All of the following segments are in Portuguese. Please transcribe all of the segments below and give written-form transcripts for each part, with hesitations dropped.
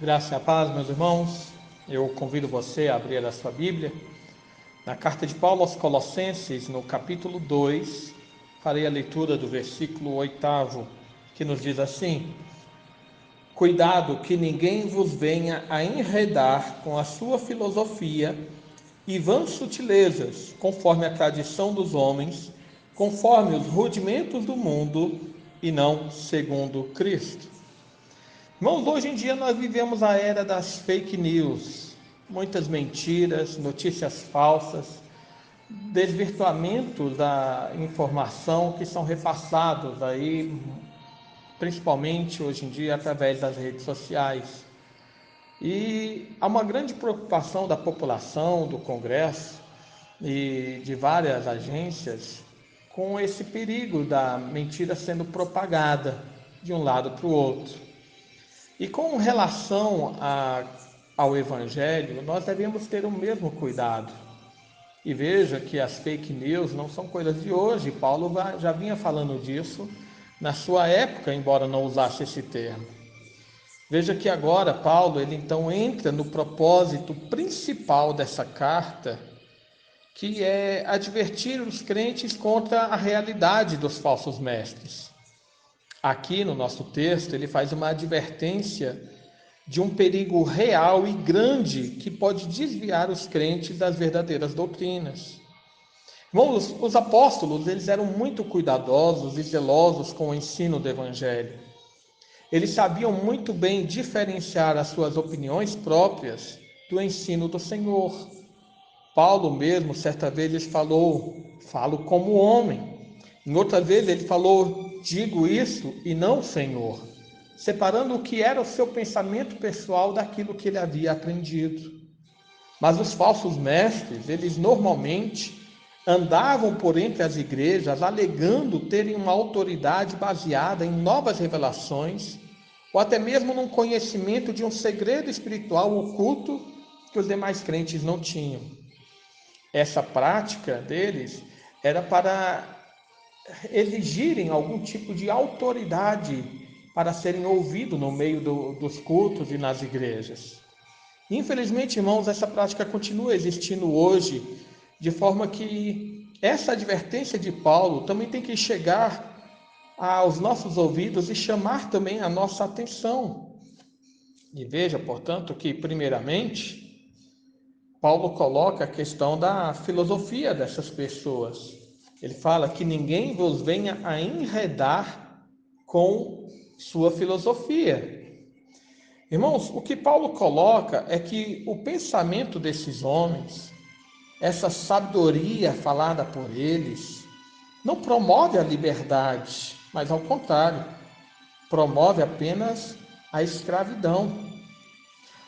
Graça e a paz, meus irmãos. Eu convido você a abrir a sua Bíblia. Na carta de Paulo aos Colossenses, no capítulo 2, farei a leitura do versículo 8, que nos diz assim: Cuidado que ninguém vos venha a enredar com a sua filosofia e vãs sutilezas, conforme a tradição dos homens, conforme os rudimentos do mundo e não segundo Cristo. Irmãos, hoje em dia nós vivemos a era das fake news, muitas mentiras, notícias falsas, desvirtuamentos da informação que são repassados aí, principalmente hoje em dia através das redes sociais. E há uma grande preocupação da população, do Congresso e de várias agências com esse perigo da mentira sendo propagada de um lado para o outro. E com relação ao Evangelho, nós devemos ter o mesmo cuidado. E veja que as fake news não são coisas de hoje. Paulo já vinha falando disso na sua época, embora não usasse esse termo. Veja que agora Paulo, ele então entra no propósito principal dessa carta, que é advertir os crentes contra a realidade dos falsos mestres. Aqui no nosso texto, ele faz uma advertência de um perigo real e grande que pode desviar os crentes das verdadeiras doutrinas. Bom, os apóstolos, eles eram muito cuidadosos e zelosos com o ensino do Evangelho. Eles sabiam muito bem diferenciar as suas opiniões próprias do ensino do Senhor. Paulo mesmo, certa vez, ele falou, falo como homem. Em outra vez, ele falou, digo isso e não o Senhor, separando o que era o seu pensamento pessoal daquilo que ele havia aprendido. Mas os falsos mestres, eles normalmente andavam por entre as igrejas alegando terem uma autoridade baseada em novas revelações ou até mesmo num conhecimento de um segredo espiritual oculto que os demais crentes não tinham. Essa prática deles era para exigirem algum tipo de autoridade para serem ouvidos no meio dos cultos e nas igrejas. Infelizmente, irmãos, essa prática continua existindo hoje, de forma que essa advertência de Paulo também tem que chegar aos nossos ouvidos e chamar também a nossa atenção. E veja, portanto, que primeiramente Paulo coloca a questão da filosofia dessas pessoas. Ele fala que ninguém vos venha a enredar com sua filosofia. Irmãos, o que Paulo coloca é que o pensamento desses homens, essa sabedoria falada por eles, não promove a liberdade, mas ao contrário, promove apenas a escravidão.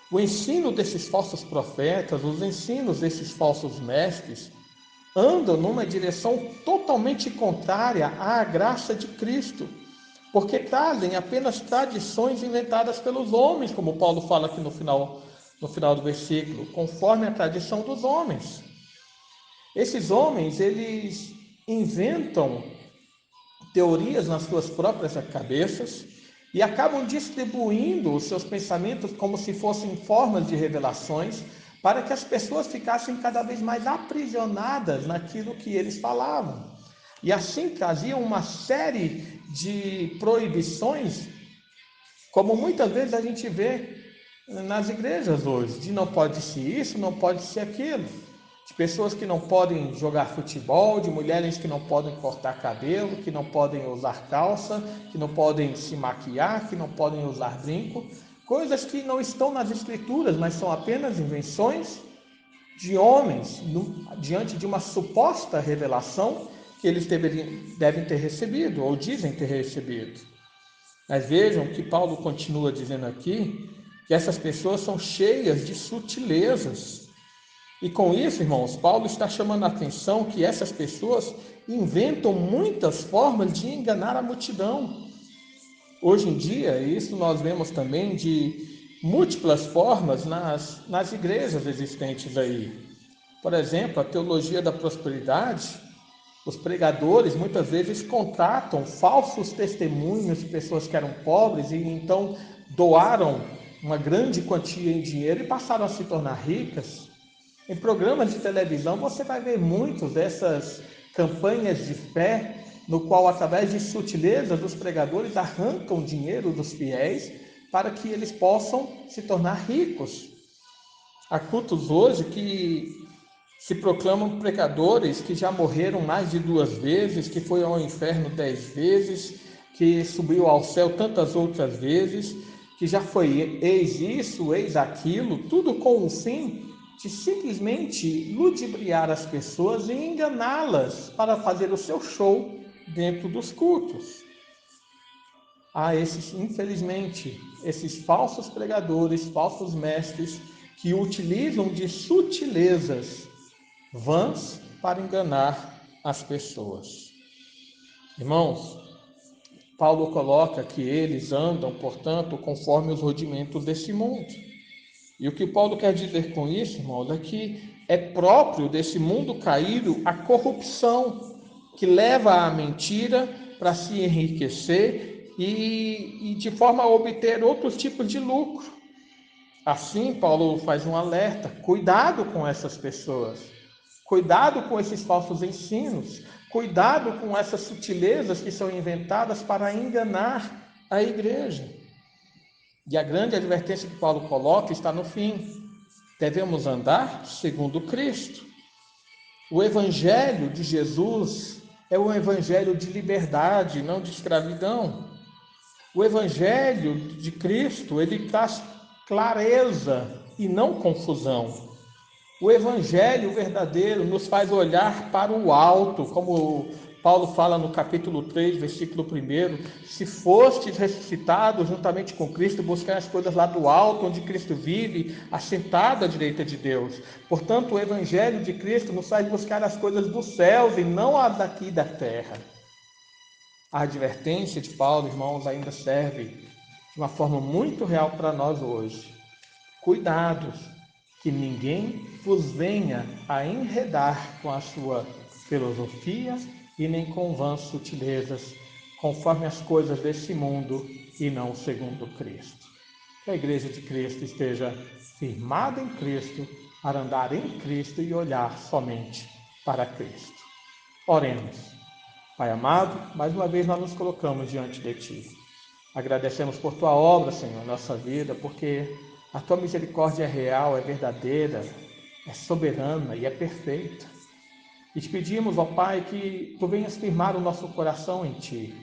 O ensino desses falsos profetas, os ensinos desses falsos mestres, andam numa direção totalmente contrária à graça de Cristo, porque trazem apenas tradições inventadas pelos homens, como Paulo fala aqui no final do versículo, conforme a tradição dos homens. Esses homens, eles inventam teorias nas suas próprias cabeças e acabam distribuindo os seus pensamentos como se fossem formas de revelações para que as pessoas ficassem cada vez mais aprisionadas naquilo que eles falavam. E assim traziam uma série de proibições, como muitas vezes a gente vê nas igrejas hoje, de não pode ser isso, não pode ser aquilo. De pessoas que não podem jogar futebol, de mulheres que não podem cortar cabelo, que não podem usar calça, que não podem se maquiar, que não podem usar brinco, coisas que não estão nas escrituras, mas são apenas invenções de homens diante de uma suposta revelação que eles devem ter recebido ou dizem ter recebido. Mas vejam que Paulo continua dizendo aqui que essas pessoas são cheias de sutilezas. E com isso, irmãos, Paulo está chamando a atenção que essas pessoas inventam muitas formas de enganar a multidão. Hoje em dia, isso nós vemos também de múltiplas formas nas igrejas existentes aí. Por exemplo, a teologia da prosperidade, os pregadores muitas vezes contratam falsos testemunhos de pessoas que eram pobres e então doaram uma grande quantia em dinheiro e passaram a se tornar ricas. Em programas de televisão você vai ver muitas dessas campanhas de fé, no qual através de sutilezas os pregadores arrancam dinheiro dos fiéis para que eles possam se tornar ricos. Há cultos hoje que se proclamam pregadores que já morreram mais de 2 vezes, que foi ao inferno 10 vezes, que subiu ao céu tantas outras vezes, que já foi eis isso, eis aquilo, tudo com o fim de simplesmente ludibriar as pessoas e enganá-las para fazer o seu show dentro dos cultos. Há infelizmente, esses falsos pregadores, falsos mestres, que utilizam de sutilezas vãs para enganar as pessoas. Irmãos, Paulo coloca que eles andam, portanto, conforme os rudimentos desse mundo. E o que Paulo quer dizer com isso, irmãos, é que é próprio desse mundo caído a corrupção, que leva à mentira para se enriquecer e de forma a obter outros tipos de lucro. Assim, Paulo faz um alerta: cuidado com essas pessoas, cuidado com esses falsos ensinos, cuidado com essas sutilezas que são inventadas para enganar a igreja. E a grande advertência que Paulo coloca está no fim: devemos andar segundo Cristo. O evangelho de Jesus é um evangelho de liberdade, não de escravidão. O evangelho de Cristo, ele traz clareza e não confusão. O evangelho verdadeiro nos faz olhar para o alto, como Paulo fala no capítulo 3, versículo 1: se fostes ressuscitados juntamente com Cristo, buscai as coisas lá do alto, onde Cristo vive, assentado à direita de Deus. Portanto, o evangelho de Cristo nos faz buscar as coisas dos céus e não as daqui da terra. A advertência de Paulo, irmãos, ainda serve de uma forma muito real para nós hoje. Cuidados, que ninguém vos venha a enredar com a sua filosofia e nem com vãs sutilezas, conforme as coisas desse mundo e não segundo Cristo. Que a Igreja de Cristo esteja firmada em Cristo, para andar em Cristo e olhar somente para Cristo. Oremos. Pai amado, mais uma vez nós nos colocamos diante de Ti. Agradecemos por Tua obra, Senhor, em nossa vida, porque a Tua misericórdia é real, é verdadeira, é soberana e é perfeita. E te pedimos, ó Pai, que Tu venhas firmar o nosso coração em Ti,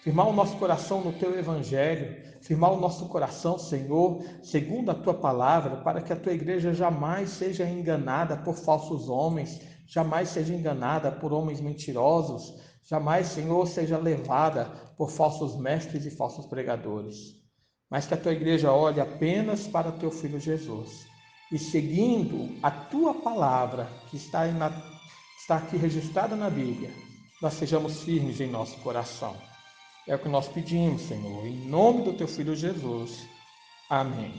firmar o nosso coração no Teu Evangelho, firmar o nosso coração, Senhor, segundo a Tua palavra, para que a Tua igreja jamais seja enganada por falsos homens, jamais seja enganada por homens mentirosos, jamais, Senhor, seja levada por falsos mestres e falsos pregadores. Mas que a Tua igreja olhe apenas para o Teu Filho Jesus e, seguindo a Tua palavra, que está aqui registrada na Bíblia, nós sejamos firmes em nosso coração. É o que nós pedimos, Senhor, em nome do Teu Filho Jesus. Amém.